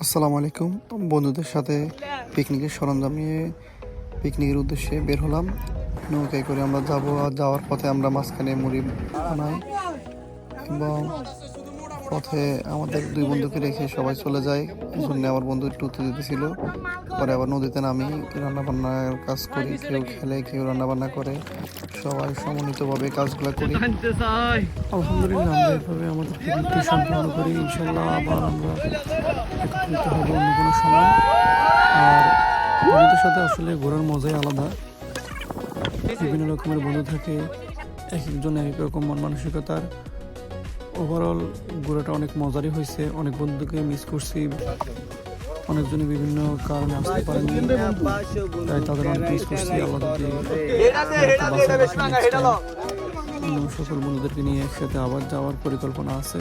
আসসালামু আলাইকুম। বন্ধুদের সাথে পিকনিকের সরঞ্জাম নিয়ে পিকনিকের উদ্দেশ্যে বের হলাম। নৌকায় করে আমরা যাব, আর যাওয়ার পথে আমরা মাঝখানে মুড়ি বানাই এবং পথে আমাদের দুই বন্ধুকে রেখে সবাই চলে যায়। এই জন্য আমার বন্ধু একটু উত্তেজিত ছিল। পরে আবার নদীতে নামি রান্নাবান্নার কাজ করি, কেউ খেলে, কেউ রান্নাবান্না করে, সবাই সমন্বিতভাবে কাজগুলো করি। আলহামদুলিল্লাহ আমরা এভাবে আমাদের পিকনিকটি সম্পন্ন করি। ইনশাল্লাহ আবার আমরা একত্রিত হব অন্য কোনো সময়। আর বন্ধুদের সাথে আসলে ঘোরার মজাই আলাদা। বিভিন্ন রকমের বন্ধু থাকে, এক একজন এক এক রকম মন মানসিকতার। ওভারঅল ঘোরাটা অনেক মজারই হয়েছে। অনেক বন্ধুকে মিস করছি, অনেকজনই বিভিন্ন কারণে আসতে পারেনি, তাই তাদের অনেক মিস করছি। আল্লাহ যদি সকল বন্ধুদেরকে নিয়ে একসাথে আবার যাওয়ার পরিকল্পনা আছে।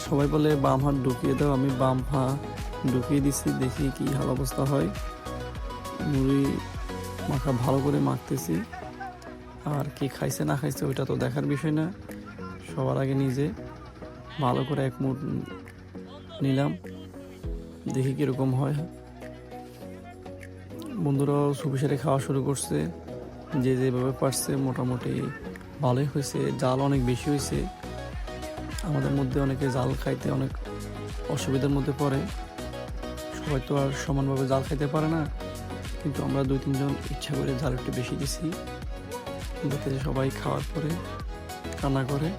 সবাই বলে বাম হাত ঢুকিয়ে দাও, আমি বাম হাত ঢুকিয়ে দিচ্ছি, দেখি কি হাল অবস্থা হয়। মুড়ি মাখা ভালো করে মাখতেছি, আর কি খাইছে না খাইছে ওইটা তো দেখার বিষয় না। সবার আগে নিজে ভালো করে এক মুঠ নিলাম, দেখি কীরকম হয়। বন্ধুরাও সুবিচারে খাওয়া শুরু করছে, যে যেভাবে পারছে। মোটামুটি ভালোই হয়েছে, জাল অনেক বেশি হয়েছে। আমাদের মধ্যে অনেকে জাল খাইতে অনেক অসুবিধার মধ্যে পড়ে, সবাই তো আর সমানভাবে জাল খাইতে পারে না, কিন্তু আমরা 2-3 জন ইচ্ছা করে জাল একটু বেশি দিছি, যাতে সবাই খাওয়ার পরে কান্না করে।